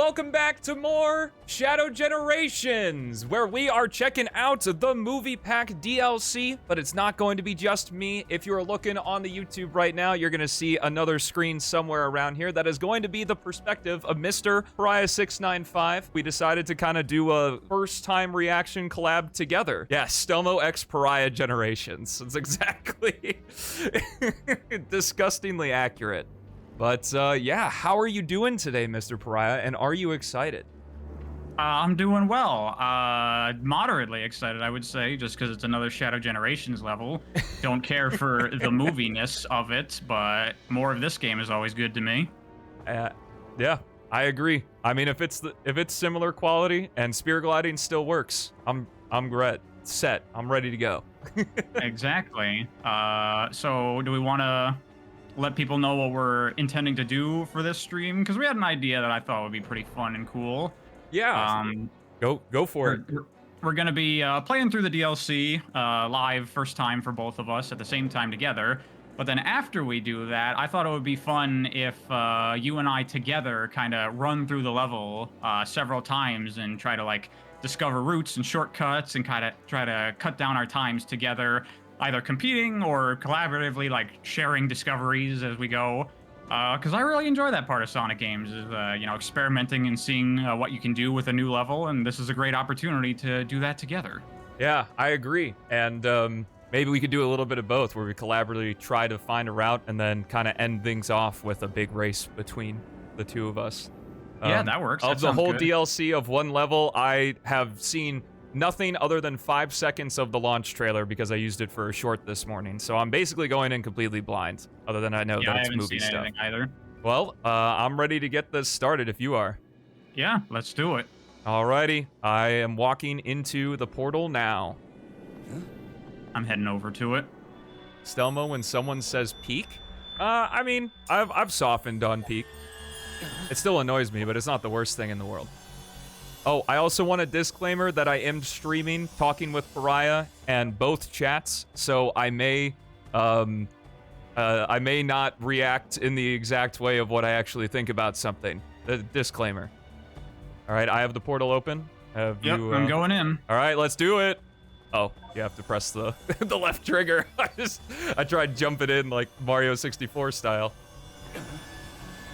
welcome back to more Shadow Generations, where we are checking out the movie pack DLC, but it's not going to be just me. If you're looking on the YouTube right now, you're gonna see another screen somewhere around here that is going to be the perspective of Mr. Pariah695. We decided to kind of do a first-time reaction collab together. Yeah, Stelmo x Pariah Generations. It's exactly disgustingly accurate. But yeah, how are you doing today, Mr. Pariah, and are you excited? I'm doing well. Moderately excited, I would say, just because it's another Shadow Generations level. Don't care for the moviness of it, but more of this game is always good to me. Yeah, I agree. I mean, if it's similar quality and spear gliding still works, I'm set. I'm ready to go. Exactly. So do we want to let people know what we're intending to do for this stream? Because we had an idea that I thought would be pretty fun and cool. Yeah. Go for it. We're going to be playing through the DLC live, first time for both of us at the same time together. But then after we do that, I thought it would be fun if you and I together kind of run through the level several times and try to like discover routes and shortcuts and kind of try to cut down our times together, either competing or collaboratively, like sharing discoveries as we go. Because I really enjoy that part of Sonic games, is you know, experimenting and seeing what you can do with a new level, and this is a great opportunity to do that together. Yeah, I agree. And maybe we could do a little bit of both, where we collaboratively try to find a route and then kind of end things off with a big race between the two of us. Yeah, that works. Of the whole DLC of one level, I have seen nothing other than 5 seconds of the launch trailer because I used it for a short this morning. So I'm basically going in completely blind, other than I know that it's movie stuff. I haven't seen anything either. Well, I'm ready to get this started if you are. Yeah, let's do it. Alrighty, I am walking into the portal now. I'm heading over to it. Stelmo, when someone says peek, I mean, I've softened on peek. It still annoys me, but it's not the worst thing in the world. Oh, I also want a disclaimer that I am streaming Talking with Pariah and both chats, so I may not react in the exact way of what I actually think about something. Disclaimer. All right, I have the portal open. Yep, I'm going in. All right, let's do it. Oh, you have to press the the left trigger. I tried jumping in like Mario 64 style.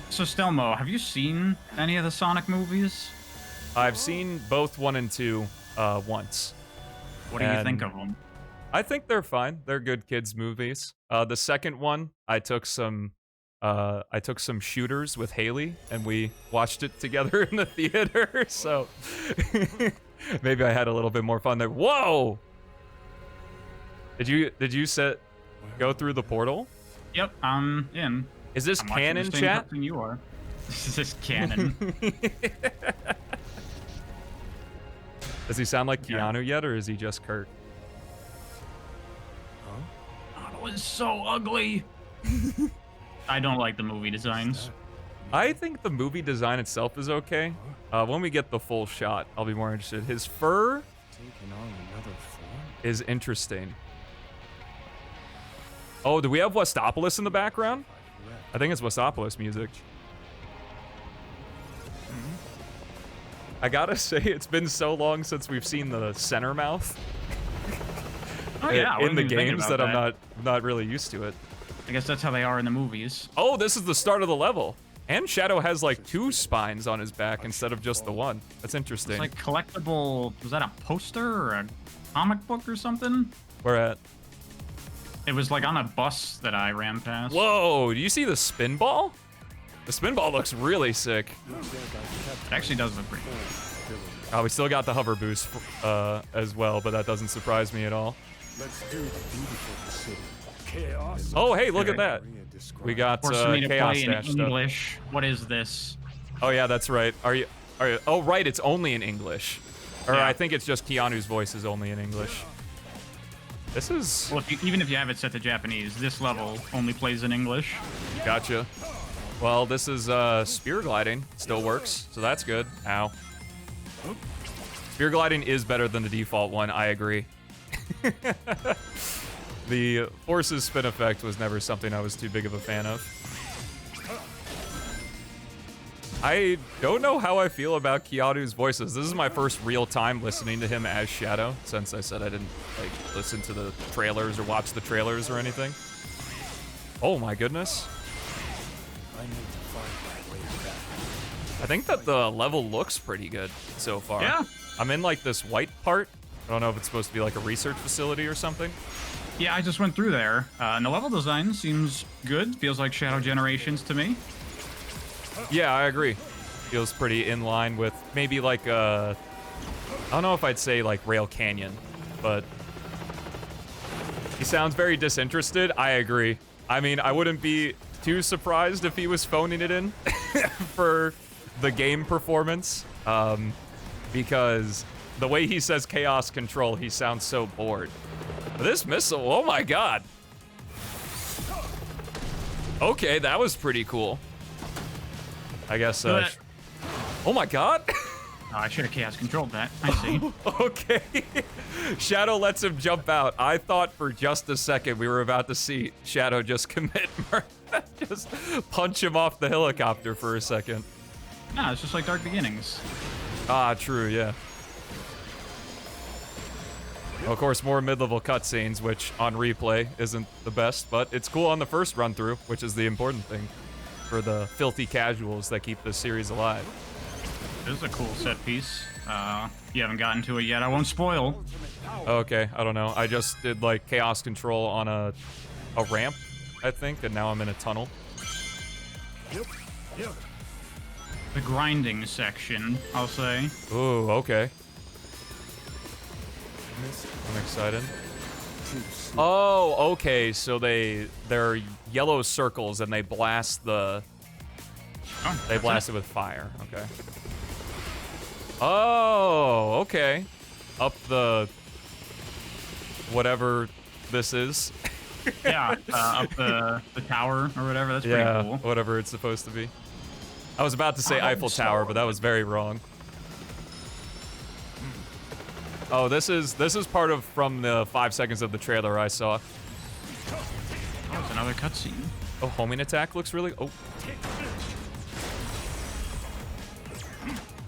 So Stelmo, have you seen any of the Sonic movies? I've seen both 1 and 2 once. What do you think of them? I think they're fine. They're good kids movies. The second one, I took some shooters with Haley and we watched it together in the theater. So maybe I had a little bit more fun there. Whoa! Did you go through the portal? Yep, I'm in. Is this canon, chat? You are. This is canon. Does he sound like Keanu yet, or is he just Kurt? Huh? Oh, it's so ugly. I don't like the movie designs. I think the movie design itself is okay. When we get the full shot, I'll be more interested. His fur is interesting. Oh, do we have Westopolis in the background? I think it's Westopolis music. I gotta say, it's been so long since we've seen the center mouth. Oh yeah, in the games that I'm not really used to it. I guess that's how they are in the movies. Oh, this is the start of the level. And Shadow has like 2 spines on his back instead of just the one. That's interesting. It's like collectible. Was that a poster or a comic book or something? Where at? It was like on a bus that I ran past. Whoa, do you see the spin ball? The spin ball looks really sick. It actually does look pretty cool. Oh, we still got the hover boost as well, but that doesn't surprise me at all. Oh, hey, look at that. We got Chaos Dash in English. Stuff. What is this? Oh yeah, that's right. Are you? Oh right, it's only in English. Or yeah. I think it's just Keanu's voice is only in English. This is... Well, even if you have it set to Japanese, this level only plays in English. Gotcha. Well, this is spear gliding. Still works, so that's good. Ow. Spear gliding is better than the default one, I agree. The forces spin effect was never something I was too big of a fan of. I don't know how I feel about Keanu's voices. This is my first real time listening to him as Shadow, since I said I didn't like listen to the trailers or watch the trailers or anything. Oh my goodness. I need to find my way back. I think that the level looks pretty good so far. Yeah. I'm in like this white part. I don't know if it's supposed to be like a research facility or something. Yeah, I just went through there. And the level design seems good. Feels like Shadow Generations to me. Yeah, I agree. Feels pretty in line with maybe like I don't know if I'd say like Rail Canyon, but he sounds very disinterested. I agree. I mean, I wouldn't be too surprised if he was phoning it in for the game performance, because the way he says Chaos Control, he sounds so bored. But this missile, oh my god. Okay, that was pretty cool. I guess, oh my god. Oh, I should have Chaos Controlled that. I see. Okay. Shadow lets him jump out. I thought for just a second we were about to see Shadow just commit murder. Just punch him off the helicopter for a second. No, it's just like Dark Beginnings. Ah, true, yeah. Well, of course, more mid-level cutscenes, which on replay isn't the best, but it's cool on the first run-through, which is the important thing for the filthy casuals that keep this series alive. This is a cool set piece. You haven't gotten to it yet. I won't spoil. Okay, I don't know. I just did like Chaos Control on a ramp, I think, and now I'm in a tunnel. The grinding section, I'll say. Ooh, okay. I'm excited. Oh, okay. So they're yellow circles and they blast the. They blast it with fire. Okay. Oh, okay. Up the whatever this is. Yeah, up the tower or whatever. That's pretty cool. Whatever it's supposed to be. I was about to say Eiffel Tower, but that was very wrong. Oh, this is part of from the 5 seconds of the trailer I saw. Oh, it's another cutscene. Oh, homing attack looks really. Oh.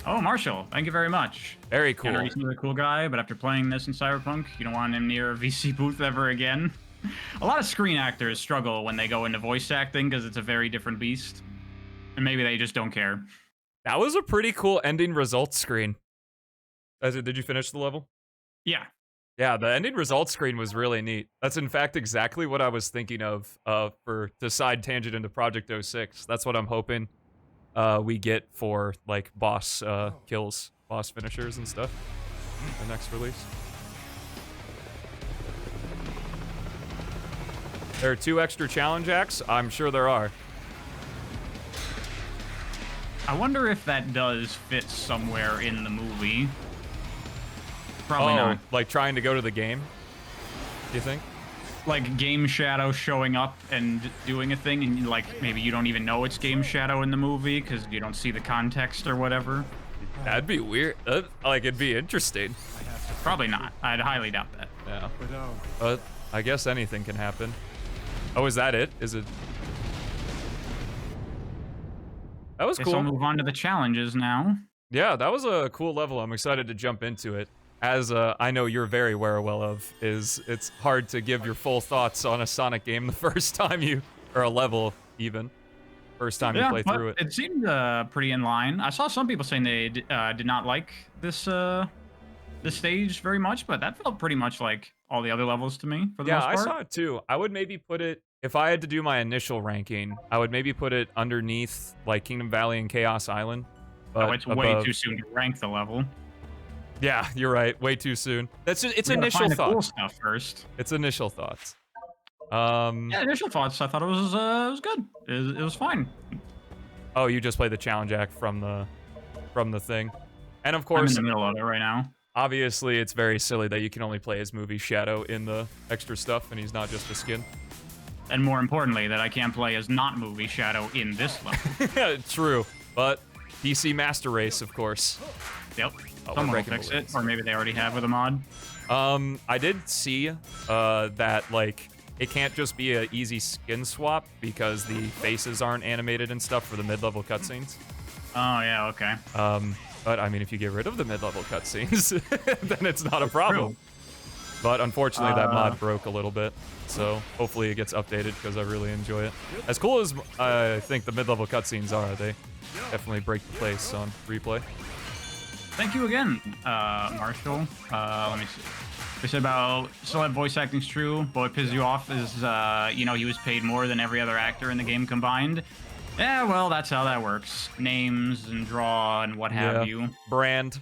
Oh, Marshall, thank you very much. Very cool. He's a cool guy, but after playing this in Cyberpunk, you don't want him near a VC booth ever again. A lot of screen actors struggle when they go into voice acting because it's a very different beast. And maybe they just don't care. That was a pretty cool ending results screen. Did you finish the level? Yeah. Yeah, the ending results screen was really neat. That's in fact exactly what I was thinking of to side tangent into Project 06. That's what I'm hoping we get for like boss kills, boss finishers and stuff. The next release. There are 2 extra challenge acts? I'm sure there are. I wonder if that does fit somewhere in the movie. Probably not. Like trying to go to the game? Do you think? Like Game Shadow showing up and doing a thing, and like maybe you don't even know it's Game Shadow in the movie because you don't see the context or whatever. That'd be weird. Like it'd be interesting. Probably not. I'd highly doubt that. Yeah. But I guess anything can happen. Oh, is that it? Is it? That was cool. I'll move on to the challenges now. Yeah, that was a cool level. I'm excited to jump into it. As I know you're very well of, it's hard to give your full thoughts on a Sonic game the first time or a level even, first time you play through it. It seemed pretty in line. I saw some people saying they did not like this stage very much, but that felt pretty much like all the other levels to me for the most part. Yeah, I saw it too. I would maybe put it, if I had to do my initial ranking, I would maybe put it underneath like Kingdom Valley and Chaos Island. But it's way too soon to rank the level. Yeah, you're right. Way too soon. It's initial find the thoughts. cool stuff first. It's initial thoughts. Yeah, initial thoughts. I thought it was good. It was fine. Oh, you just played the challenge act from the thing, and of course, I'm in the middle of it right now. Obviously, it's very silly that you can only play as movie Shadow in the extra stuff, and he's not just a skin. And more importantly, that I can't play as not movie Shadow in this level. True, but PC Master Race, of course. Yep. Oh, someone will fix it, or maybe they already have with a mod. I did see that like it can't just be an easy skin swap because the faces aren't animated and stuff for the mid-level cutscenes. Oh, yeah, okay. But I mean, if you get rid of the mid-level cutscenes, then it's not a problem. But unfortunately, that mod broke a little bit. So hopefully it gets updated because I really enjoy it. As cool as I think the mid-level cutscenes are, they definitely break the place on replay. Thank you again, Marshall. Let me see. They said about celeb voice acting's true. But what pisses you off is, you know, he was paid more than every other actor in the game combined. Yeah, well, that's how that works. Names and draw and what have you. Brand.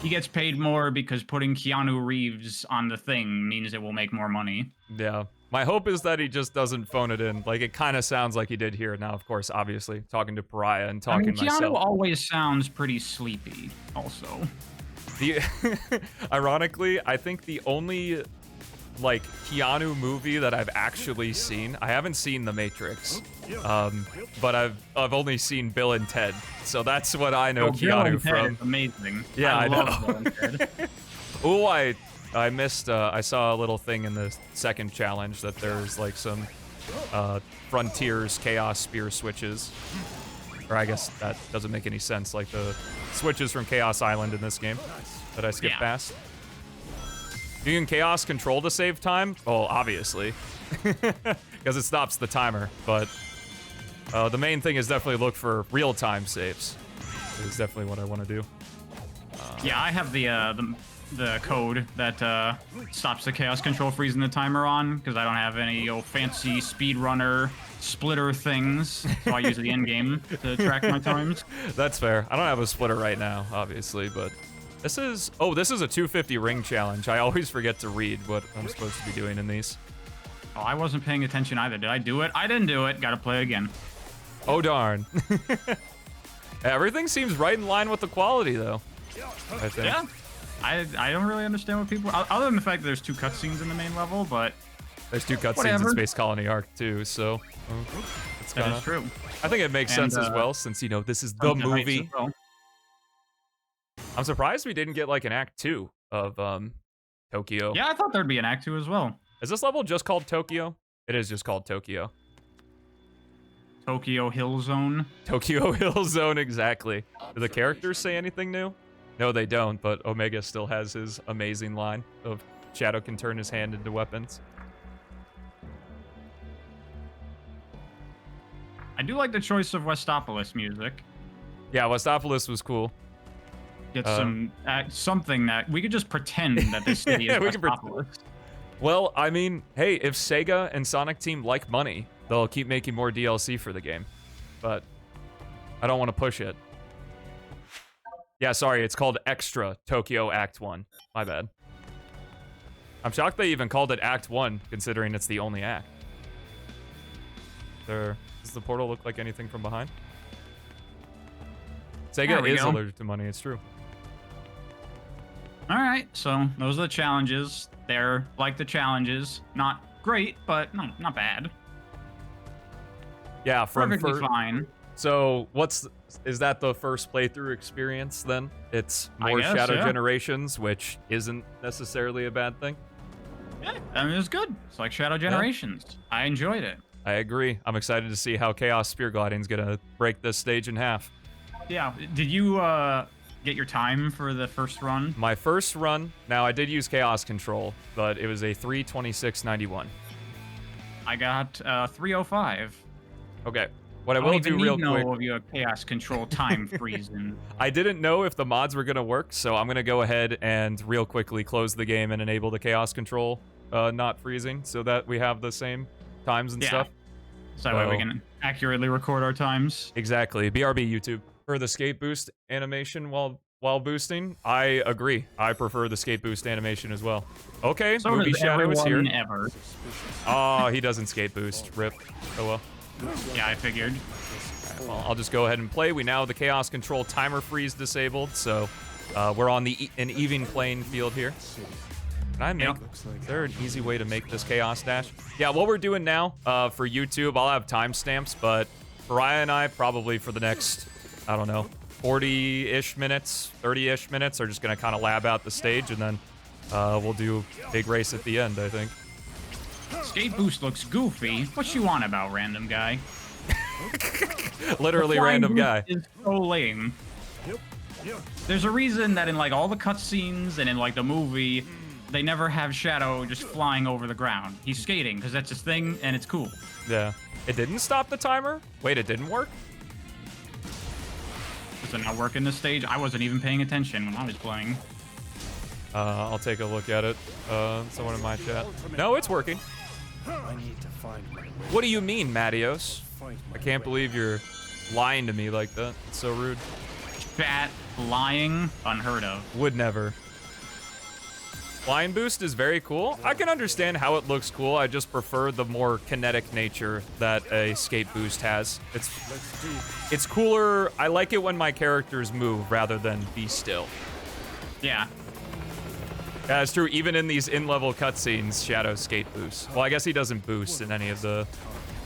He gets paid more because putting Keanu Reeves on the thing means it will make more money. Yeah. My hope is that he just doesn't phone it in. Like, it kind of sounds like he did here. Now, of course, obviously, talking to Pariah and talking Keanu myself. always sounds pretty sleepy, also. Ironically, I think the only, like, Keanu movie that I've actually seen, I haven't seen The Matrix, but I've only seen Bill and Ted, so that's what I know Keanu Bill and from. Ted is amazing. Yeah, I love know. Bill and Ted. Oh, I missed, I saw a little thing in the second challenge that there's, like, some Frontiers Chaos Spear switches. Or I guess that doesn't make any sense, like the switches from Chaos Island in this game that I skipped past. You can Chaos Control to save time? Oh, obviously. Because it stops the timer, but the main thing is definitely look for real-time saves. It's definitely what I want to do. Yeah, I have the code that stops the Chaos Control freezing the timer on, because I don't have any old fancy speedrunner splitter things, so I use the in-game to track my times. That's fair. I don't have a splitter right now, obviously, but this is a 250 ring challenge. I always forget to read what I'm supposed to be doing in these. Oh, I wasn't paying attention either. Did I do it? I didn't do it. Gotta play again. Oh, darn. Everything seems right in line with the quality, though, I think. Yeah. I don't really understand what people... Other than the fact that there's 2 cutscenes in the main level, but... There's 2 cutscenes in Space Colony Arc, too, so... it's that is true. I think it makes sense as well, since, you know, this is the movie. Well. I'm surprised we didn't get, like, an Act 2 of, Tokyo. Yeah, I thought there'd be an Act 2 as well. Is this level just called Tokyo? It is just called Tokyo. Tokyo Hill Zone. Tokyo Hill Zone, exactly. Do the characters say anything new? No, they don't, but Omega still has his amazing line of Shadow can turn his hand into weapons. I do like the choice of Westopolis music. Yeah, Westopolis was cool. Get some something that we could just pretend that this city is Westopolis. Well, I mean, hey, if Sega and Sonic Team like money, they'll keep making more DLC for the game. But I don't want to push it. Yeah, sorry, it's called Extra Tokyo Act 1. My bad. I'm shocked they even called it Act 1, considering it's the only act. Does the portal look like anything from behind? Sega is allergic to money, it's true. Alright, so those are the challenges. They're like the challenges. Not great, but not bad. Yeah, perfectly fine. So, is that the first playthrough experience then? It's more Shadow Generations, which isn't necessarily a bad thing. Yeah, I mean, it's good. It's like Shadow Generations. Yeah. I enjoyed it. I agree. I'm excited to see how Chaos Spear Gliding's gonna break this stage in half. Yeah, did you get your time for the first run? My first run, now I did use Chaos Control, but it was a 3:26:91. I got 3:05. Okay. What I will do real quick. Of your Chaos Control time freezing. I didn't know if the mods were gonna work, so I'm gonna go ahead and real quickly close the game and enable the Chaos Control not freezing, so that we have the same times and stuff. So that way we can accurately record our times. Exactly. BRB YouTube. For the skate boost animation while boosting, I agree. I prefer the skate boost animation as well. Okay, so Movie Shadow is here. Ever. Oh, he doesn't skate boost. Rip. Oh well. Yeah, I figured. Right, well, I'll just go ahead and play. We now have the Chaos Control timer freeze disabled, so we're on an even playing field here. Can I make? Is there an easy way to make this Chaos Dash? Yeah, what we're doing now for YouTube, I'll have timestamps, but Pariah and I probably for the next, I don't know, 40-ish minutes, 30-ish minutes are just gonna kind of lab out the stage, and then we'll do big race at the end, I think. Skate boost looks goofy. What you want about, random guy? Literally The flying random boost guy. is so lame. There's a reason that in like all the cutscenes and in like the movie, they never have Shadow just flying over the ground. He's skating because that's his thing and it's cool. Yeah. It didn't stop the timer? Wait, it didn't work? Does it not work in this stage? I wasn't even paying attention when I was playing. I'll take a look at it. Someone in my chat. No, it's working. I need to find my way. What do you mean, Mattios? Find my I can't way. believe you're lying to me like that. It's so rude. Fat, lying, unheard of. Would never. Flying boost is very cool. I can understand how it looks cool. I just prefer the more kinetic nature that a skate boost has. Let's do this. It's cooler. I like it when my characters move rather than be still. Yeah. Yeah, it's true. Even in these in-level cutscenes, Shadow skate boosts. Well, I guess he doesn't boost in any of the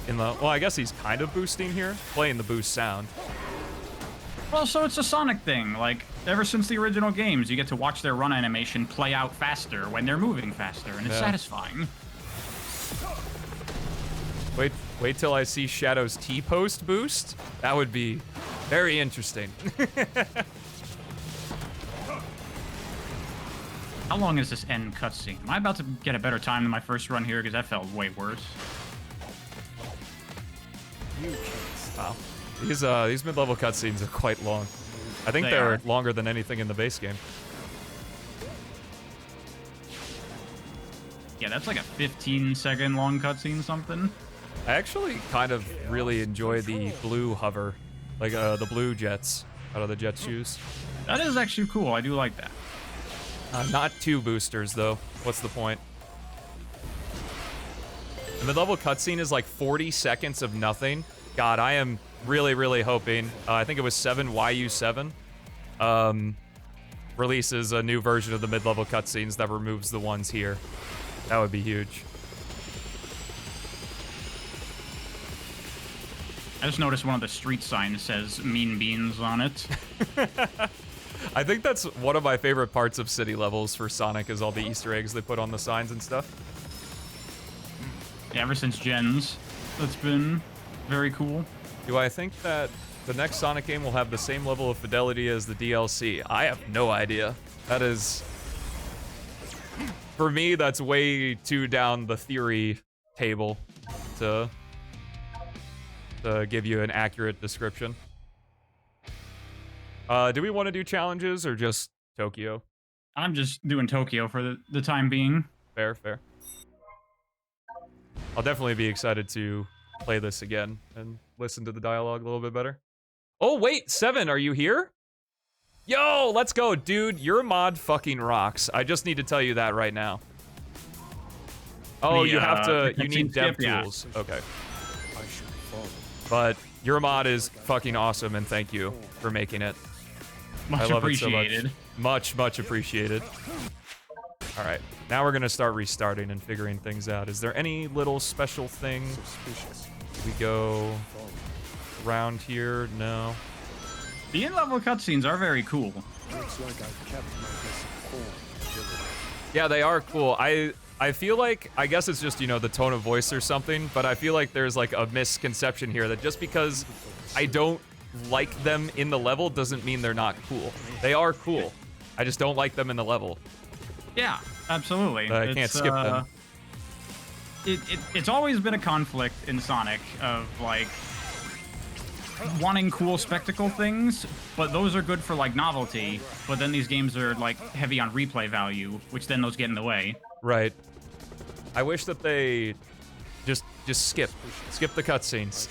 well, I guess he's kind of boosting here, playing the boost sound. Well, so it's a Sonic thing. Like, ever since the original games, you get to watch their run animation play out faster when they're moving faster, and it's Yeah. satisfying. Wait till I see Shadow's T-post boost. That would be very interesting. How long is this end cutscene? Am I about to get a better time than my first run here? Because that felt way worse. You can't stop. Wow. These mid-level cutscenes are quite long. I think They they're are. longer than anything in the base game. Yeah, that's like a 15-second long cutscene something. I actually kind of really enjoy the blue hover, like the blue jets out of the jet shoes. That is actually cool. I do like that. Not two boosters though. What's the point? The mid-level cutscene is like 40 seconds of nothing. God, I am really, really hoping. I think it was 7YU7 releases a new version of the mid-level cutscenes that removes the ones here. That would be huge. I just noticed one of the street signs says Mean Beans on it. I think that's one of my favorite parts of city levels for Sonic is all the Easter eggs they put on the signs and stuff. Yeah, ever since Gens, that's been very cool. Do I think that the next Sonic game will have the same level of fidelity as the DLC? I have no idea. That is... For me, that's way too down the theory table to give you an accurate description. Do we want to do challenges or just Tokyo? I'm just doing Tokyo for the time being. Fair, fair. I'll definitely be excited to play this again and listen to the dialogue a little bit better. Oh, wait, Seven, are you here? Yo, let's go, dude. Your mod fucking rocks. I just need to tell you that right now. Oh, you have to, you need dev tools. Okay. I should follow. But your mod is fucking awesome, and thank you for making it. I Much love it so appreciated. much. Much appreciated. All right, now we're gonna start restarting and figuring things out. Is there any little special thing? Suspicious. We go Follow. around here? No. The in-level cutscenes are very cool. Looks like I've kept my misinformed. Yeah, they are cool. I feel like, I guess it's just, you know, the tone of voice or something, but I feel like there's like a misconception here that just because I don't like them in the level doesn't mean they're not cool. They are cool. I just don't like them in the level. Yeah, absolutely. I can't skip them. It's always been a conflict in Sonic of like wanting cool spectacle things, but those are good for like novelty, but then these games are like heavy on replay value, which then those get in the way. Right. I wish that they just skip the cutscenes.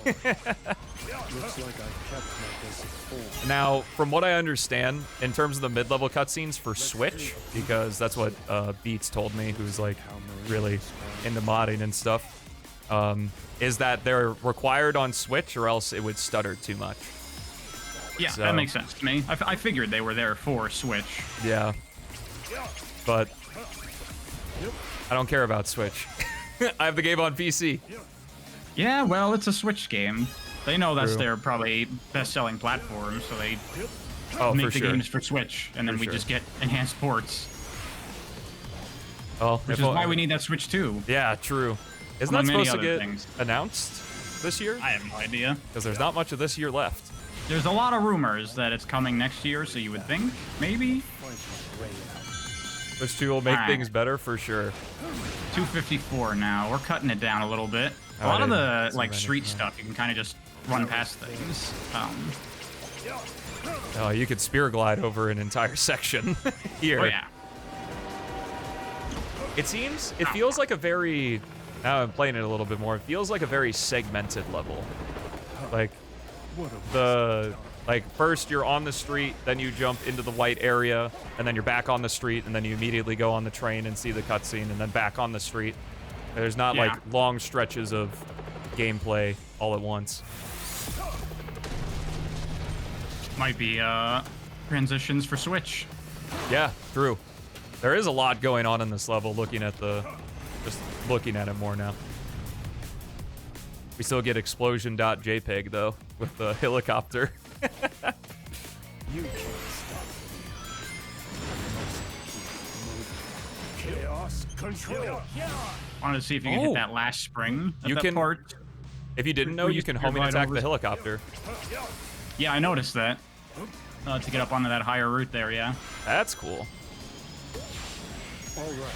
Looks like I've kept my misinformed. Now, from what I understand, in terms of the mid-level cutscenes for Switch, because that's what Beats told me, who's like really into modding and stuff, is that they're required on Switch or else it would stutter too much. Yeah, So- that makes sense to me. I figured they were there for Switch. Yeah. But I don't care about Switch. I have the game on PC. Yeah, well, it's a Switch game. They know that's True. their probably best-selling platform, so they Oh, make for the sure. games for Switch, and then For we sure. just get enhanced ports, Well, which is why we need that Switch 2. Yeah, true. Isn't Among that many supposed to other get things. announced? this year? I have no idea. Because there's not much of this year left. There's a lot of rumors that it's coming next year, so you would think, maybe? Which 2 will make Alright. things better for sure. 254 now. We're cutting it down a little bit. A lot of the like street stuff, you can kind of just run past things. Oh, you could spear glide over an entire section here. Oh yeah. It feels like a very, now I'm playing it a little bit more, it feels like a very segmented level. Like, first you're on the street, then you jump into the white area, and then you're back on the street, and then you immediately go on the train and see the cutscene, and then back on the street. There's not, like, long stretches of gameplay all at once. Might be transitions for Switch. Yeah, true. There is a lot going on in this level, just looking at it more now. We still get explosion.jpg though, with the helicopter. You can't stop me. Chaos control. Wanted to see if you can hit that last spring. You can- part. If you didn't know, you can homing attack the helicopter. Yeah, I noticed that. To get up onto that higher route there, yeah. That's cool. All right.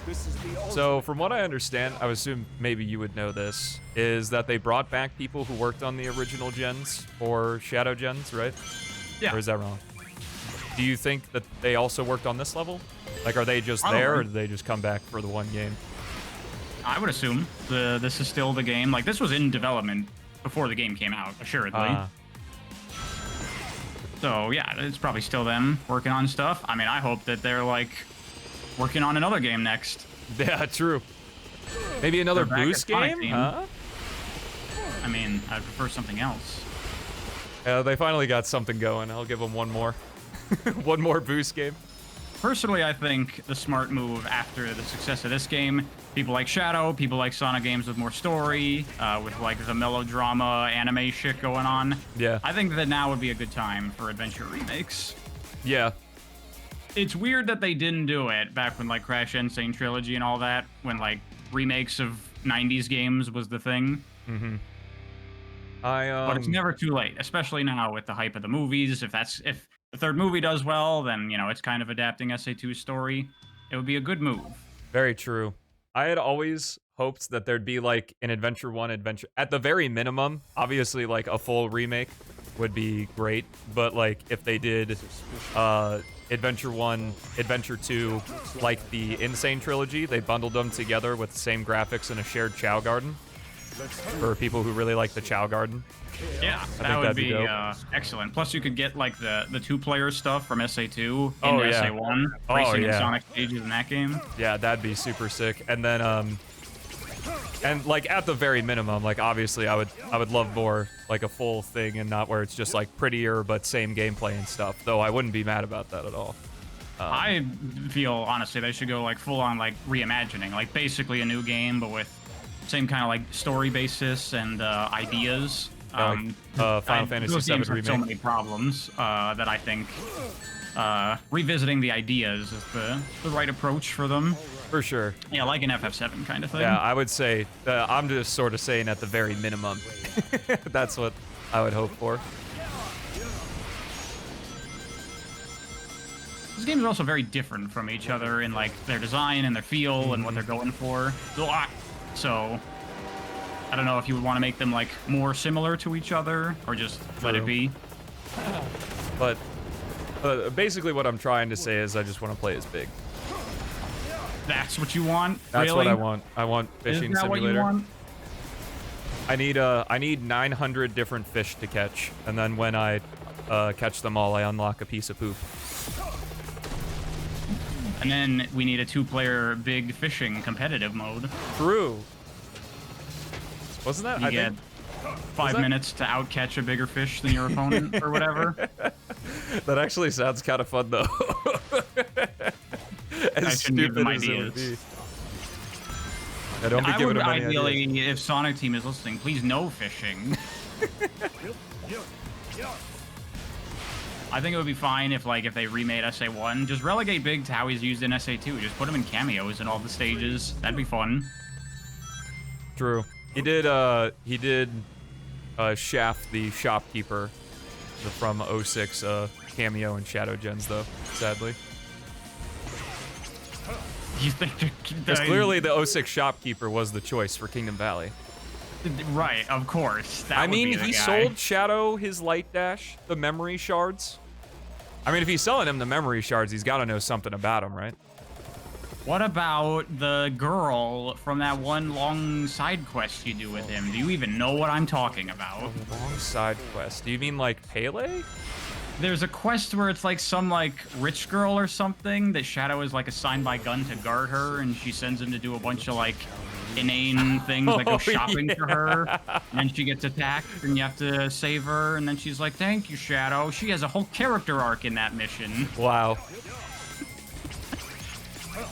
This is the So, from what I understand, I would assume maybe you would know this, is that they brought back people who worked on the original gens or Shadow gens, right? Yeah. Or is that wrong? Do you think that they also worked on this level? Like, are they just Probably. there, or did they just come back for the one game? I would assume this is still the game. Like, this was in development before the game came out, assuredly. So, yeah, it's probably still them working on stuff. I mean, I hope that they're, like, working on another game next. Yeah, true. Maybe another They're back boost at Sonic game? Team. Huh? I mean, I'd prefer something else. They finally got something going. I'll give them one more. One more boost game. Personally, I think the smart move after the success of this game, people like Shadow, people like Sonic games with more story, with like the melodrama anime shit going on. Yeah. I think that now would be a good time for adventure remakes. Yeah. It's weird that they didn't do it back when like Crash Insane Trilogy and all that, when like remakes of 90s games was the thing. Mm-hmm. But it's never too late, especially now with the hype of the movies. If the third movie does well, then, you know, it's kind of adapting SA2's story. It would be a good move. Very true. I had always hoped that there'd be like an Adventure 1 adventure. At the very minimum, obviously like a full remake would be great. But like if they did Adventure 1, Adventure 2, like the Insane Trilogy, they bundled them together with the same graphics and a shared Chow Garden. For people who really like the Chow Garden. Yeah, think that would that'd be be dope. excellent. Plus, you could get like the two-player stuff from SA2 Oh, into yeah. SA1, Oh, racing in yeah. Sonic stages in that game. Yeah, that'd be super sick. And then and like at the very minimum, like obviously I would love more like a full thing and not where it's just like prettier but same gameplay and stuff. Though I wouldn't be mad about that at all. I feel honestly they should go like full-on like reimagining, like basically a new game but with same kind of like story basis and ideas. Final Fantasy those VII games have remake. so many problems that I think revisiting the ideas is the right approach for them. For sure. Yeah, like an FF7 kind of thing. Yeah, I would say I'm just sort of saying at the very minimum. That's what I would hope for. These games are also very different from each other in like their design and their feel and what they're going for. So I don't know if you would want to make them like more similar to each other or just let it be. But basically what I'm trying to say is I just want to play as Big. That's what you want? That's really? what I want. I want fishing Is that simulator. what you want? I need 900 different fish to catch, and then when I catch them all, I unlock a piece of poop. And then we need a two-player big fishing competitive mode. True. Wasn't that? You I get think 5 that- minutes to outcatch a bigger fish than your opponent or whatever. that actually sounds kind of fun though. As I shouldn't give them stupid as it would ideas. be. Yeah, don't be I giving would them any ideally, ideas. if Sonic Team is listening, please no fishing. I think it would be fine if they remade SA1, just relegate Big to how he's used in SA2. Just put him in cameos in all the stages. That'd be fun. true. He did Shaft the shopkeeper from 06 cameo in Shadow Gens though, sadly. You think Because clearly the 06 shopkeeper was the choice for Kingdom Valley. Right, of course. That I would mean, be the he guy. sold Shadow his light dash, the memory shards. I mean, if he's selling him the memory shards, he's got to know something about him, right? What about the girl from that one long side quest you do with him? Do you even know what I'm talking about? A long side quest. Do you mean like Pele? There's a quest where it's like some like rich girl or something that Shadow is like assigned by gun to guard her, and she sends him to do a bunch of like inane things, like go shopping for her, and then she gets attacked, and you have to save her, and then she's like, "Thank you, Shadow." She has a whole character arc in that mission. Wow.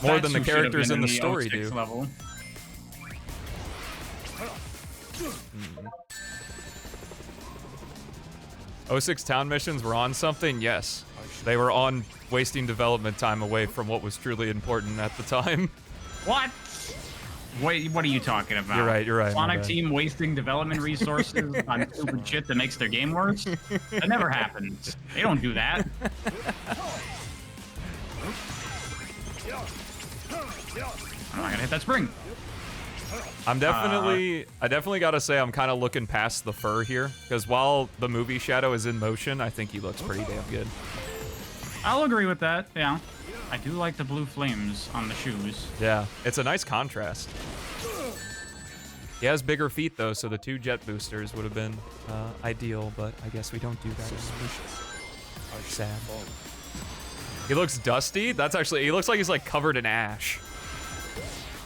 More That's than the who should've characters been in the the story 06 do. level. Oh, 06 town missions were on something? Yes. They were on wasting development time away from what was truly important at the time. What? Wait, what are you talking about? You're right. my Sonic bad. Team wasting development resources on stupid shit that makes their game worse? That never happens. They don't do that. I'm not gonna hit that spring. I definitely gotta say I'm kind of looking past the fur here, because while the movie Shadow is in motion, I think he looks pretty damn good. I'll agree with that, yeah. I do like the blue flames on the shoes. Yeah, it's a nice contrast. He has bigger feet though, so the 2 jet boosters would have been ideal, but I guess we don't do that anymore. Sad. He looks dusty. That's actually, he looks like he's like covered in ash.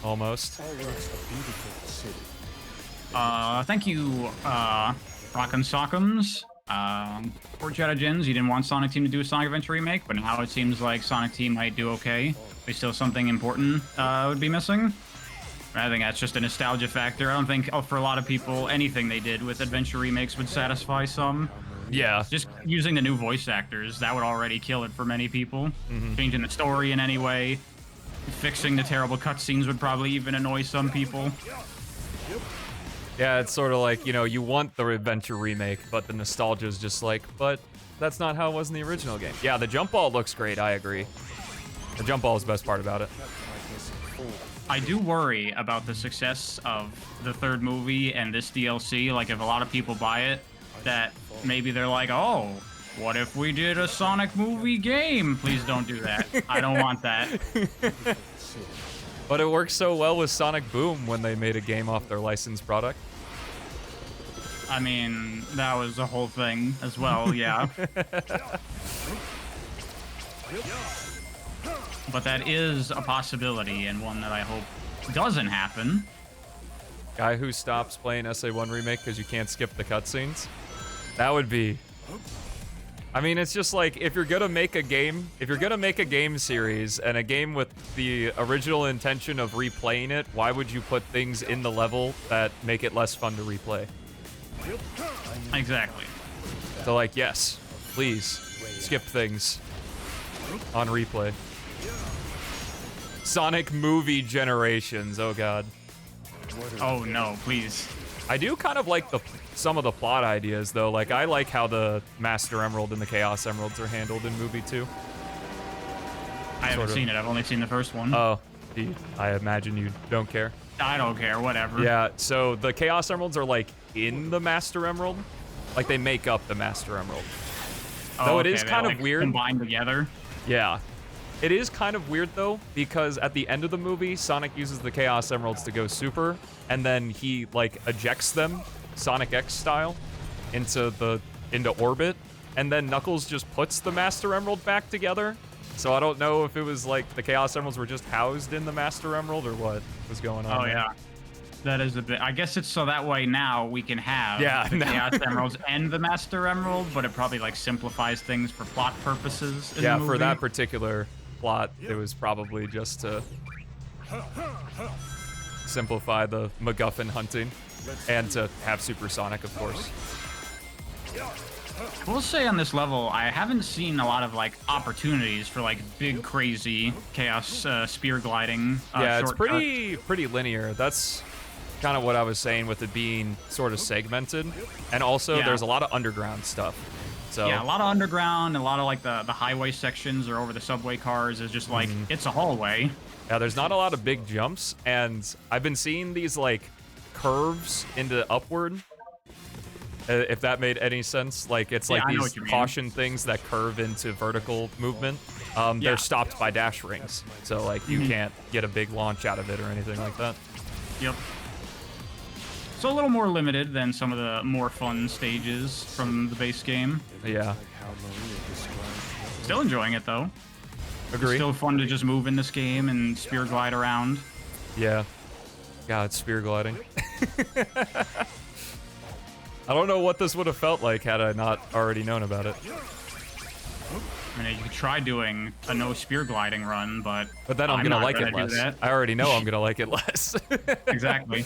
Almost. Thank you, Rockin' Sockums. For Shadow Gens, you didn't want Sonic Team to do a Sonic Adventure remake, but now it seems like Sonic Team might do okay. There's still something important would be missing. I think that's just a nostalgia factor. I don't think, for a lot of people, anything they did with adventure remakes would satisfy some. Yeah. Just using the new voice actors, that would already kill it for many people. Changing the story in any way, fixing the terrible cutscenes would probably even annoy some people. Yeah, it's sort of like, you know, you want the adventure remake, but the nostalgia is just like, but that's not how it was in the original game. Yeah, the jump ball looks great, I agree. The jump ball is the best part about it. I do worry about the success of the 3rd movie and this DLC. Like, if a lot of people buy it, that maybe they're like, oh, what if we did a Sonic movie game? Please don't do that. I don't want that. But it works so well with Sonic Boom when they made a game off their licensed product. I mean, that was the whole thing as well, yeah. But that is a possibility, and one that I hope doesn't happen. Guy who stops playing SA1 Remake because you can't skip the cutscenes. That would be... I mean, it's just like, if you're gonna make a game series and a game with the original intention of replaying it, why would you put things in the level that make it less fun to replay? Exactly. So like, yes, please, skip things on replay. Sonic movie generations, oh god. Oh no, please. I do kind of like some of the plot ideas, though. Like, I like how the Master Emerald and the Chaos Emeralds are handled in movie 2. I haven't seen it. I've only seen the first one. Oh, I imagine you don't care. I don't care, whatever. Yeah, so the Chaos Emeralds are, like, in the Master Emerald. Like, they make up the Master Emerald. Though it is kind of weird. Combined together. Yeah. It is kind of weird, though, because at the end of the movie, Sonic uses the Chaos Emeralds to go super, and then he, like, ejects them, Sonic X style, into orbit, and then Knuckles just puts the Master Emerald back together. So I don't know if it was, like, the Chaos Emeralds were just housed in the Master Emerald, or what was going on. Oh, yeah. That is a bit... I guess it's so that way now we can have the Chaos Emeralds and the Master Emerald, but it probably, like, simplifies things for plot purposes in the movie. For that particular plot, it was probably just to simplify the MacGuffin hunting and to have Supersonic, of course. We'll say on this level, I haven't seen a lot of like opportunities for like big, crazy chaos spear gliding. Yeah, it's shortcut. pretty linear. That's kind of what I was saying with it being sort of segmented. And also, Yeah. there's a lot of underground stuff. So Yeah, a lot of underground, and a lot of like the highway sections or over the subway cars is just like, it's a hallway. yeah, there's not a lot of big jumps. And I've been seeing these like curves into upward. If that made any sense. Like, it's like I know these what you mean. caution things that curve into vertical movement. Yeah. They're stopped by dash rings. So, like, you can't get a big launch out of it or anything like that. Yep. So a little more limited than some of the more fun stages from the base game. Yeah. Still enjoying it though. Agree. Still fun to just move in this game and spear glide around. Yeah. God, spear gliding. I don't know what this would have felt like had I not already known about it. I mean, you could try doing a no spear gliding run, but But then I'm gonna not like it gonna do less. that. I already know I'm gonna like it less. Exactly.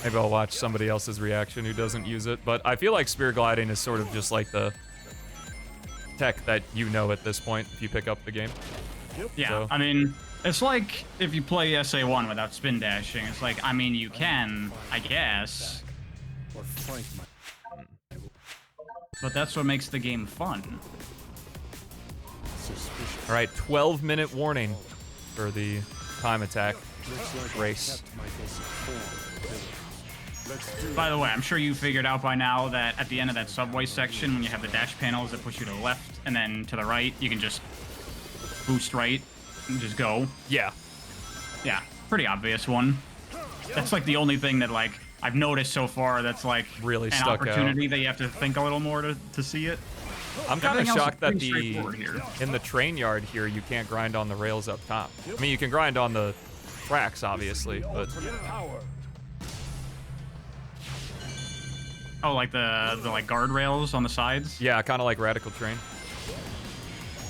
Maybe I'll watch somebody else's reaction who doesn't use it. But I feel like spear gliding is sort of just like the tech that you know at this point if you pick up the game. Yeah, So- I mean, it's like if you play SA1 without spin dashing. It's like, I mean, you can, I guess, Or flank my but that's what makes the game fun. suspicious. All right, 12-minute warning for the time attack Looks like I race. kept my basic form. Let's do By the way, I'm sure you figured out by now that at the end of that subway section, when you have the dash panels that push you to the left and then to the right, you can just boost right and just go. Yeah. Yeah, pretty obvious one. That's like the only thing that like I've noticed so far that's like Really an stuck out. opportunity that you have to think a little more to see it. I'm kind of Everything else is shocked that pretty straightforward here. in the train yard here, you can't grind on the rails up top. I mean, you can grind on the tracks, obviously, but power. Oh, like the like guardrails on the sides? yeah, kind of like Radical Train.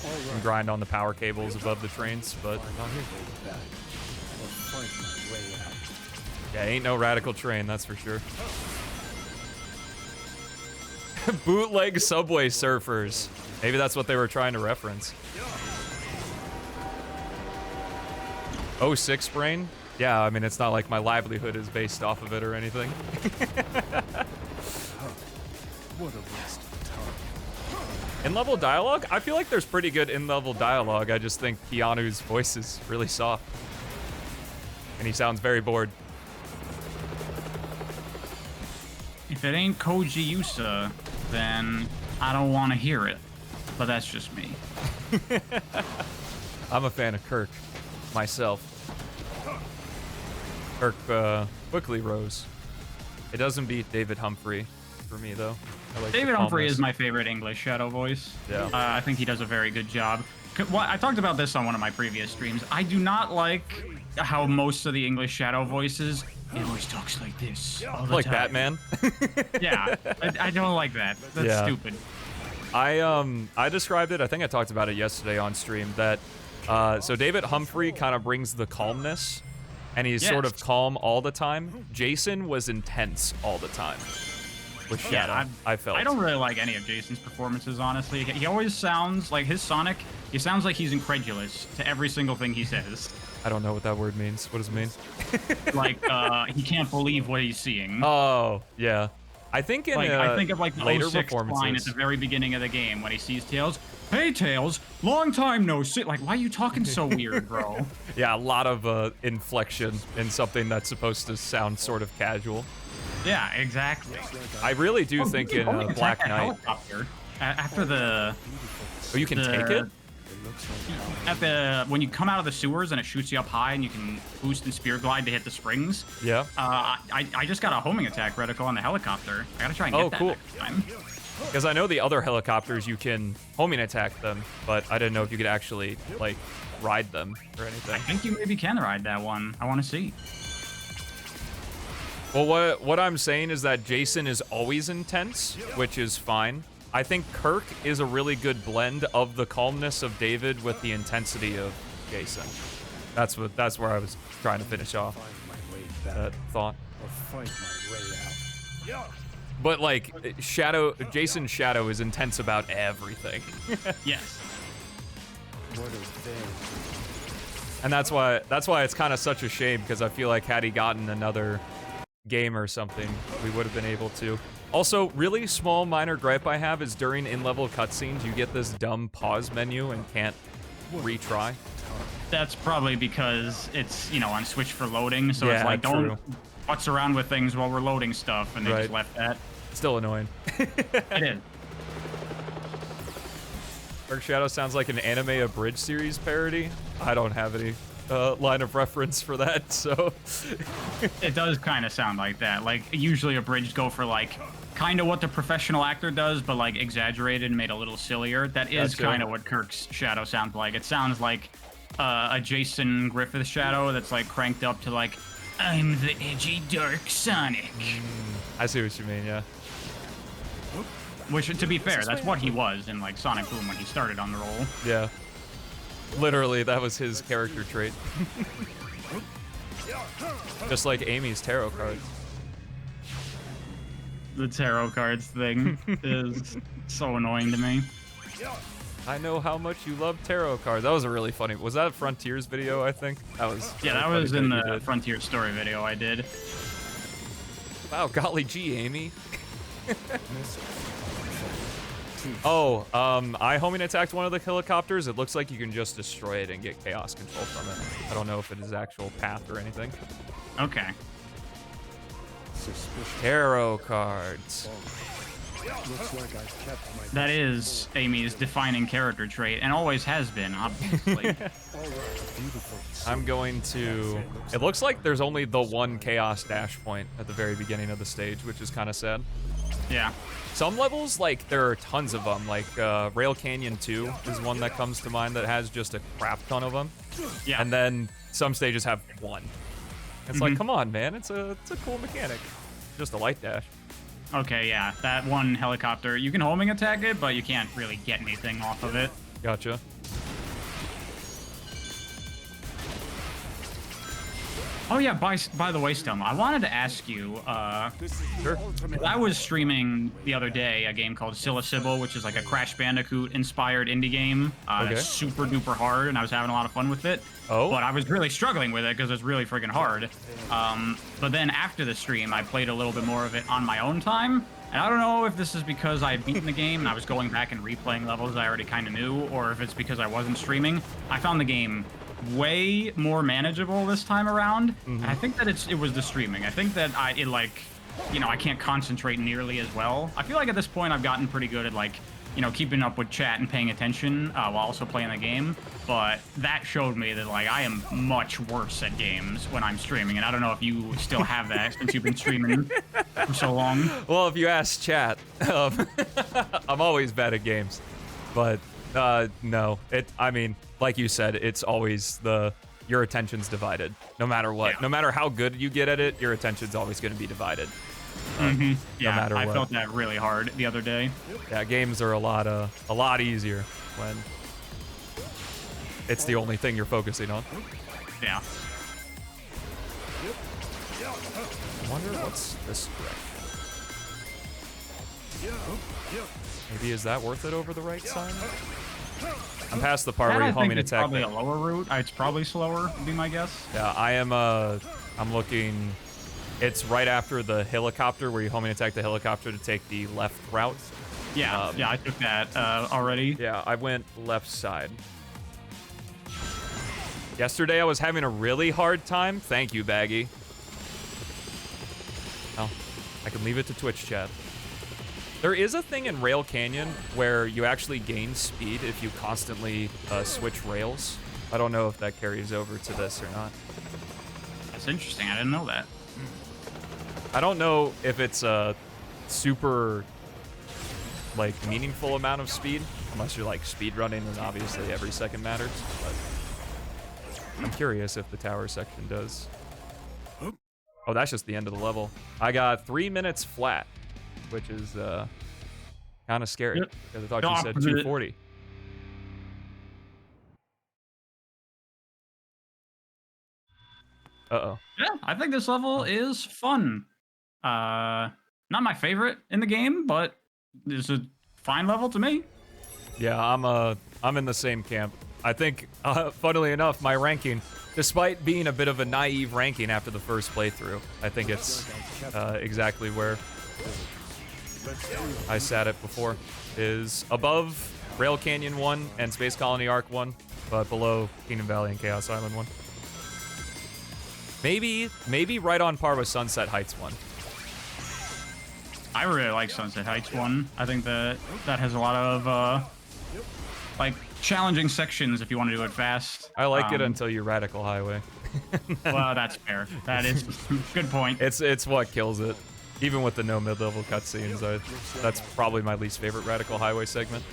You can grind on the power cables above the trains, but not here. Back. Or flank my way out. Yeah, ain't no Radical Train, that's for sure. Bootleg Subway Surfers. Maybe that's what they were trying to reference. 06 brain? Yeah, I mean, it's not like my livelihood is based off of it or anything. What a waste of time. In-level dialogue? I feel like there's pretty good in-level dialogue. I just think Keanu's voice is really soft. And he sounds very bored. If it ain't Koji Yusa, then I don't want to hear it. But that's just me. I'm a fan of Kirk, myself. Kirk quickly rose. It doesn't beat David Humphrey for me, though. I like the David Humphrey calmness. is my favorite English Shadow voice. Yeah. I think he does a very good job. I talked about this on one of my previous streams. I do not like how most of the English Shadow voices, it always talks like this all the Like time. Batman. Yeah, I don't like that. That's Yeah. stupid. I described it, I think I talked about it yesterday on stream, that so David Humphrey kind of brings the calmness, and he's sort of Yes. calm all the time. Jason was intense all the time with Shadow. Yeah, I felt. I don't really like any of Jason's performances, honestly. He always sounds like his Sonic. He sounds like he's incredulous to every single thing he says. I don't know what that word means. What does it mean? Like he can't believe what he's seeing. Oh, yeah. I think in Like I think of like the later 06 line at performances. the very beginning of the game when he sees Tails. Hey Tails, long time no see. Like, why are you talking so weird, bro? Yeah, a lot of inflection in something that's supposed to sound sort of casual. Yeah, exactly. I really do think Dude, in only Black attack that Knight. helicopter after the Oh, you can take it? It looks like when you come out of the sewers and it shoots you up high and you can boost and spear glide to hit the springs. Yeah. I just got a homing attack reticle on the helicopter. I gotta try and get that cool. next time. Because I know the other helicopters, you can homing attack them, but I didn't know if you could actually, like, ride them or I anything. think you maybe can ride that one. I want to see. Well, what I'm saying is that Jason is always intense, which is fine. I think Kirk is a really good blend of the calmness of David with the intensity of Jason. That's where I was trying to finish off find my way back. that thought. Or fight my way out. But like Jason's Shadow is intense about everything. Yes. What are they? And that's why it's kind of such a shame, because I feel like had he gotten another game or something, we would have been able to. Also, really small minor gripe I have is during in-level cutscenes, you get this dumb pause menu and can't retry. That's probably because it's, you know, on Switch for loading, so Yeah, it's like, true. don't futz around with things while we're loading stuff, and they Right. just left that. Still annoying. It is. Dark Shadow sounds like an anime abridged series parody. I don't have any line of reference for that, so... It does kind of sound like that. Like, usually abridged go for, like, kind of what the professional actor does, but, like, exaggerated and made a little sillier. That is Gotcha. kind of what Kirk's shadow sounds like. It sounds like a Jason Griffith shadow that's, like, cranked up to, like, I'm the edgy dark Sonic. I see what you mean, yeah. Which, to be fair, that's what he was in, like, Sonic Boom when he started on the role. Yeah. Literally, that was his character trait. Just like Amy's tarot cards. The tarot cards thing is so annoying to me. I know how much you love tarot cards. That was a really funny... Was that a Frontiers video, I think? That was... Yeah, that really was funny in that you the did. Frontier story video I did. Wow, golly gee, Amy. Oh, I homing attacked one of the helicopters. It looks like you can just destroy it and get chaos control from it. I don't know if it is actual path or anything. Okay. Suspicious. Tarot cards. Looks like I've kept my... That is Amy's defining character trait, and always has been, obviously. All right. Beautiful. I'm going to... It looks like there's only the one chaos dash point at the very beginning of the stage, which is kind of sad. Yeah. Some levels, like, there are tons of them. Like, Rail Canyon 2 is one that comes to mind that has just a crap ton of them. Yeah. And then some stages have one. It's like, come on, man. It's a cool mechanic. Just a light dash. Okay, yeah. That one helicopter, you can homing attack it, but you can't really get anything off of it. Gotcha. Oh yeah, by the way, Stum, I wanted to ask you, Sure. I was streaming the other day a game called Decemeber, which is like a Crash Bandicoot-inspired indie game. Okay. That's super duper hard, and I was having a lot of fun with it. Oh? But I was really struggling with it because it's really freaking hard. But then after the stream, I played a little bit more of it on my own time. And I don't know if this is because I had beaten the game and I was going back and replaying levels I already kind of knew, or if it's because I wasn't streaming. I found the game way more manageable this time around. And I think that it was the streaming. I think that I can't concentrate nearly as well. I feel like at this point I've gotten pretty good at, like, you know, keeping up with chat and paying attention while also playing the game. But that showed me that, like, I am much worse at games when I'm streaming. And I don't know if you still have that since you've been streaming for so long. Well, if you ask chat, I'm always bad at games. But, no. I mean, like you said, it's always your attention's divided. No matter what. Yeah. No matter how good you get at it, your attention's always going to be divided. Yeah, no matter I what. felt that really hard the other day. Yeah, games are a lot easier when it's the only thing you're focusing on. Yeah. I wonder what's this direction. Maybe is that worth it over the right side? I'm past the part That, where I you think homing it's attack. probably a lower route. It's probably slower, would be my guess. Yeah, I'm looking. It's right after the helicopter where you homing attack the helicopter to take the left route. Yeah, yeah, I took that already. Yeah, I went left side. Yesterday I was having a really hard time. Thank you, Baggy. Oh, I can leave it to Twitch chat. There is a thing in Rail Canyon where you actually gain speed if you constantly switch rails. I don't know if that carries over to this or not. That's interesting. I didn't know that. I don't know if it's a super, like, meaningful amount of speed, unless you're, like, speedrunning, and obviously every second matters, but I'm curious if the tower section does. Oh, that's just the end of the level. I got 3 minutes flat, which is kind of scary, Yep. because I thought you said Opposite. 240. Uh-oh. Yeah, I think this level is fun. Not my favorite in the game, but it's a fine level to me. Yeah, I'm in the same camp. I think, funnily enough, my ranking, despite being a bit of a naive ranking after the first playthrough, I think it's exactly where I sat it before, is above Rail Canyon 1 and Space Colony Arc 1, but below Kingdom Valley and Chaos Island 1. Maybe right on par with Sunset Heights 1. I really like Sunset Heights 1. I think that has a lot of, like, challenging sections if you want to do it fast. I like it until you Radical Highway. Well, that's fair. That is good point. It's what kills it. Even with the no mid-level cutscenes, that's probably my least favorite Radical Highway segment.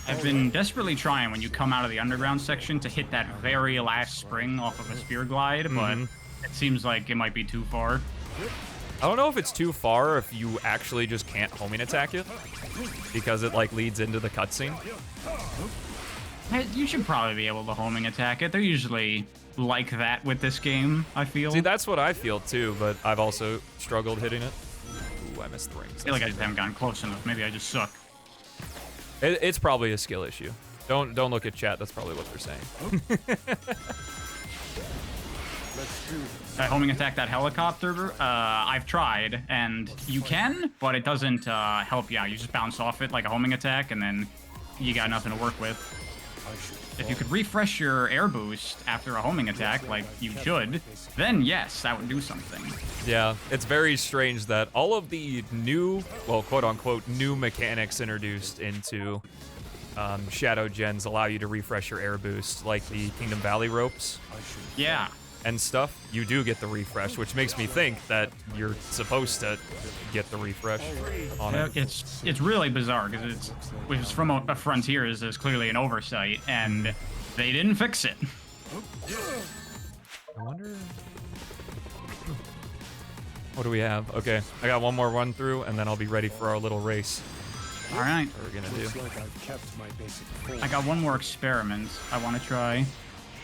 I've been desperately trying when you come out of the underground section to hit that very last spring off of a spear glide, but it seems like it might be too far. I don't know if it's too far or if you actually just can't homing attack it, because it like leads into the cutscene. You should probably be able to homing attack it. They're usually like that with this game, I feel. See, that's what I feel too, but I've also struggled hitting it. Ooh, I missed the rings. I feel like I just haven't gotten close enough. Maybe I just suck. It's probably a skill issue. Don't look at chat. That's probably what they're saying. Homing attack that helicopter, I've tried, and you can, but it doesn't help you out. You just bounce off it like a homing attack, and then you got nothing to work with. If you could refresh your air boost after a homing attack, like you should, then yes, that would do something. Yeah, it's very strange that all of the new, well, quote-unquote, new mechanics introduced into Shadow Gens allow you to refresh your air boost, like the Kingdom Valley ropes. Yeah. And stuff, you do get the refresh, which makes me think that you're supposed to get the refresh on it. It's really bizarre because it's from a Frontier is clearly an oversight, and they didn't fix it. I wonder. What do we have? Okay, I got one more run through, and then I'll be ready for our little race. All right. What we're gonna do? I got one more experiment I want to try.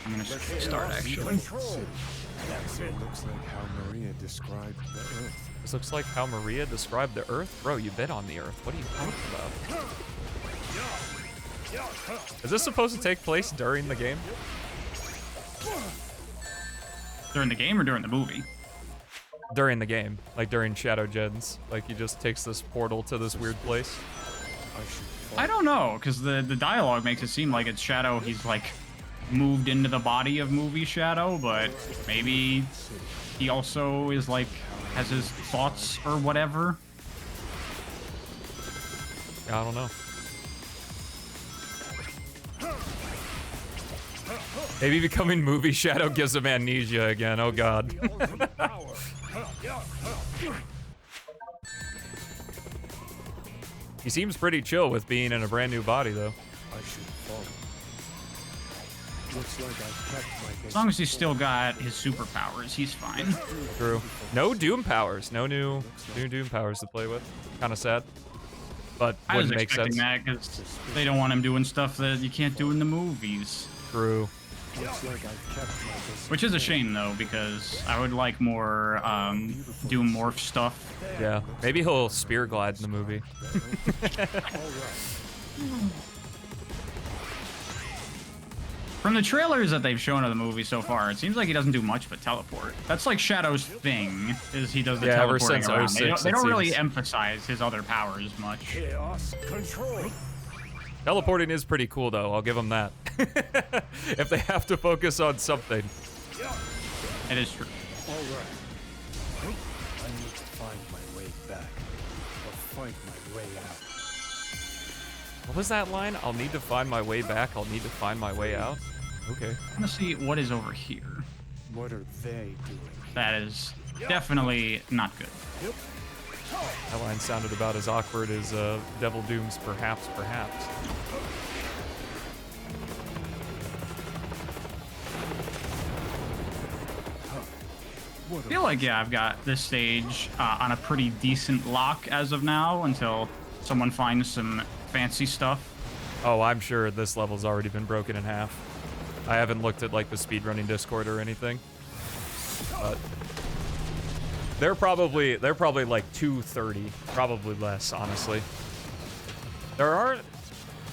I'm gonna start actually. Looks like how Maria described the Earth. This looks like how Maria described the Earth? Bro, you've been on the Earth. What are you talking about? Is this supposed to take place during the game? During the game or during the movie? During the game. Like during Shadow Gens. Like he just takes this portal to this weird place. I don't know, because the dialogue makes it seem like it's Shadow. He's like moved into the body of movie Shadow, but maybe he also is like has his thoughts or whatever. I don't know. Maybe becoming movie Shadow gives him amnesia again. Oh god. He seems pretty chill with being in a brand new body though. As long as he's still got his superpowers, he's fine. True. No Doom powers. No new Doom powers to play with. Kind of sad. But I was wouldn't make sense. expecting that because they don't want him doing stuff that you can't do in the movies. True. Which is a shame though, because I would like more Doom morph stuff. Yeah. Maybe he'll spear glide in the movie. From the trailers that they've shown of the movie so far, it seems like he doesn't do much but teleport. That's like Shadow's thing, is he does the ever teleporting since around. 06, They don't really seems- emphasize his other powers much. Chaos control. Teleporting is pretty cool though, I'll give him that. If they have to focus on something. It is true. All right. I need to find my way back, or fight my way out. What was that line? I'll need to find my way back, I'll need to find my way out. Okay. I'm gonna see what is over here. What are they doing? That is definitely not good. That line sounded about as awkward as Devil Doom's Perhaps. I feel like, yeah, I've got this stage on a pretty decent lock as of now until someone finds some fancy stuff. Oh, I'm sure this level's already been broken in half. I haven't looked at like the speedrunning Discord or anything. But they're probably like 230, probably less, honestly. There aren't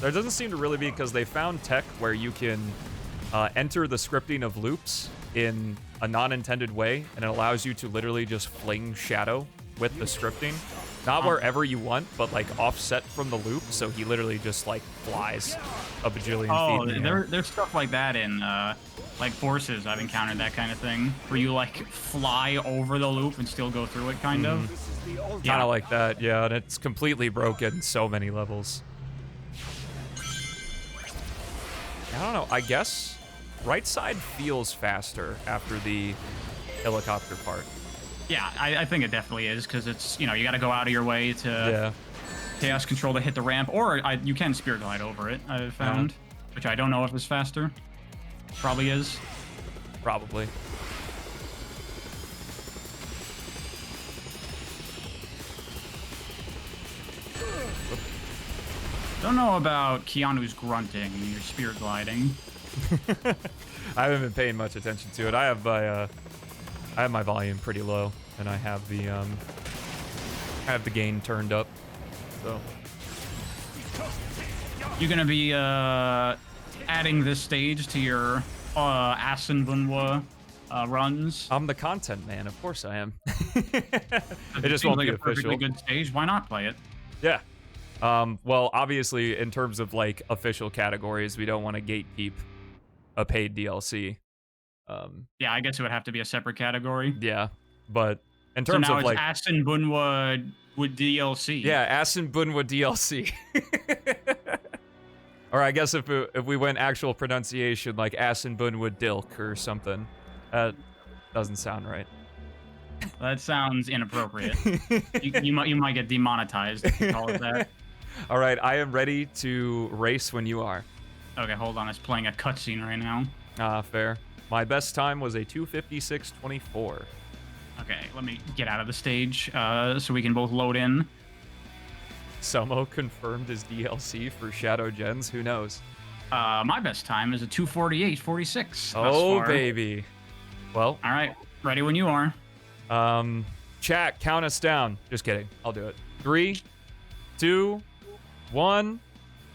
There doesn't seem to really be, because they found tech where you can enter the scripting of loops in a non-intended way, and it allows you to literally just fling Shadow with the scripting. Not wherever you want, but like offset from the loop, so he literally just like flies a bajillion feet. Oh, there's stuff like that in like Forces. I've encountered that kind of thing, where you like fly over the loop and still go through it, kind of. Kind of like that, yeah, and it's completely broken so many levels. I don't know, I guess right side feels faster after the helicopter part. Yeah, I think it definitely is, because it's, you know, you got to go out of your way to chaos control to hit the ramp, or you can spear glide over it, I've found, which I don't know if it's faster. Probably is. Probably. Don't know about Keanu's grunting and your spear gliding. I haven't been paying much attention to it. I have my volume pretty low, and I have the gain turned up. So You gonna be adding this stage to your Asenbunwa runs? I'm the content man, of course I am. It just won't like be a perfectly official. good stage. Why not play it? Yeah. Well, obviously, in terms of like official categories, we don't want to gatekeep a paid DLC. Yeah, I guess it would have to be a separate category. Yeah, but in So terms now of it's like, Asenbunwa with DLC. yeah, Asenbunwa DLC. Or I guess if we went actual pronunciation, like Asenbunwa Dilk or something, that doesn't sound right. That sounds inappropriate. you might get demonetized if you call it that. All right, I am ready to race when you are. Okay, hold on. It's playing a cutscene right now. Fair. My best time was a 2:56.24. Okay, let me get out of the stage so we can both load in. Sumo confirmed his DLC for Shadow Gens. Who knows? My best time is a 2:48.46. Oh, baby. Well, all right, ready when you are. Chat, count us down. Just kidding. I'll do it. 3, 2, 1.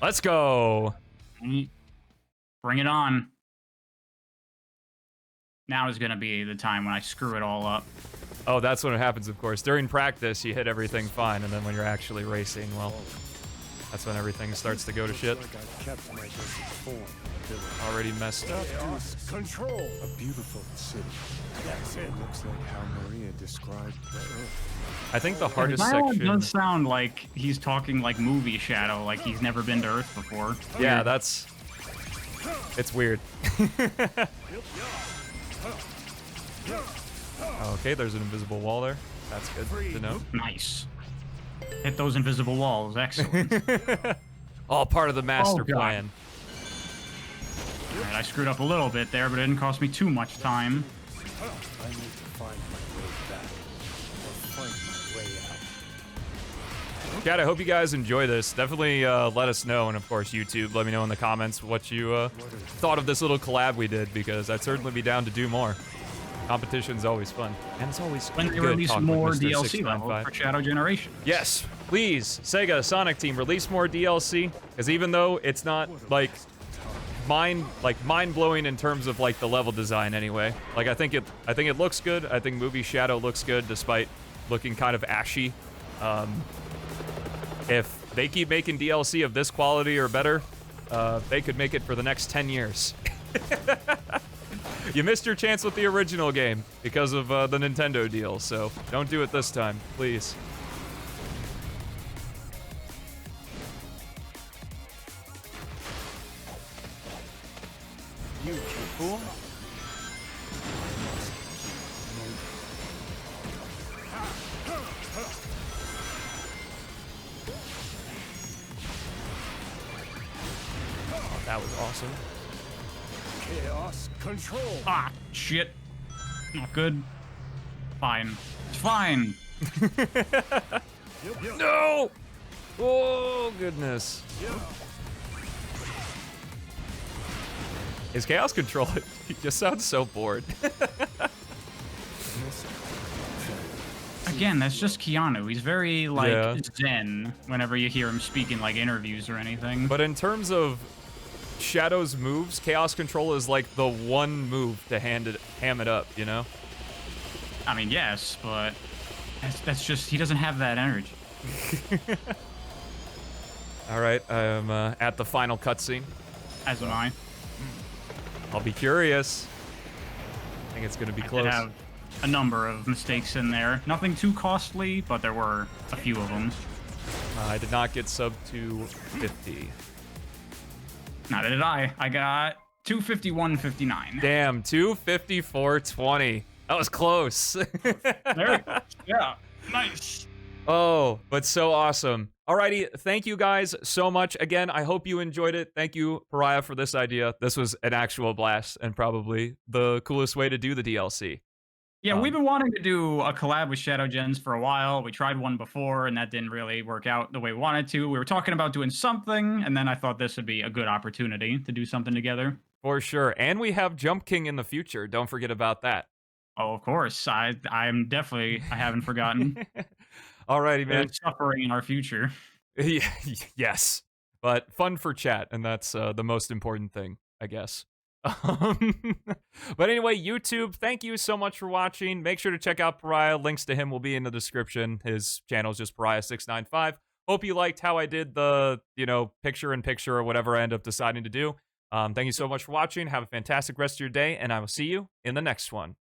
Let's go. Bring it on. Now is going to be the time when I screw it all up. Oh, that's when it happens, of course. During practice, you hit everything fine, and then when you're actually racing, well, that's when everything starts to go to shit. Already messed up. Control. A beautiful city. That's it. Looks like how Maria described the Earth. I think the hardest Dialogue section... does sound like he's talking like movie Shadow, like he's never been to Earth before. Yeah, that's... It's weird. Okay, there's an invisible wall there. That's good to know. Nice. Hit those invisible walls. Excellent. All part of the master plan. All right, I screwed up a little bit there, but it didn't cost me too much time. I need to find my way back, or find my way out. Chat, I hope you guys enjoy this. Definitely let us know, and of course YouTube, let me know in the comments what you thought of this little collab we did, because I'd certainly be down to do more. Competition's always fun, and it's always When they good release talking with more Mr. DLC levels 695. for Shadow Generation. Yes, please, Sega, Sonic Team, release more DLC, because even though it's not like mind-blowing in terms of like the level design anyway. Like I think it looks good. I think movie Shadow looks good despite looking kind of ashy. If they keep making DLC of this quality or better, they could make it for the next 10 years. You missed your chance with the original game because of the Nintendo deal, so don't do it this time, please. You fool. Oh, that was awesome. Chaos control. Ah, shit. Not good. Fine. It's fine. No! Oh, goodness. His Chaos Control, he just sounds so bored. again, that's just Keanu. He's very, like, Yeah. zen whenever you hear him speak in, like, interviews or anything. But in terms of Shadow's moves, Chaos Control is like the one move to ham it up, you know? I mean, yes, but that's just, he doesn't have that energy. All right, I'm at the final cutscene. As am I. I'll be curious. I think it's gonna be I close. did have a number of mistakes in there. Nothing too costly, but there were a few of them. I did not get sub to 50. Neither did I. I got 251.59. Damn, 254.20. That was close. Very close. Yeah. Nice. Oh, but so awesome. Alrighty, thank you guys so much. Again, I hope you enjoyed it. Thank you, Pariah, for this idea. This was an actual blast and probably the coolest way to do the DLC. Yeah, we've been wanting to do a collab with Shadow Gens for a while. We tried one before, and that didn't really work out the way we wanted to. We were talking about doing something, and then I thought this would be a good opportunity to do something together. For sure. And we have Jump King in the future. Don't forget about that. Oh, of course. I'm definitely, I haven't forgotten. Alrighty, man. There's suffering in our future. Yes. But fun for chat, and that's the most important thing, I guess. But anyway, YouTube, thank you so much for watching. Make sure to check out Pariah. Links to him will be in the description. His channel is just Pariah695. Hope you liked how I did the, picture-in-picture or whatever I end up deciding to do. Thank you so much for watching. Have a fantastic rest of your day, and I will see you in the next one.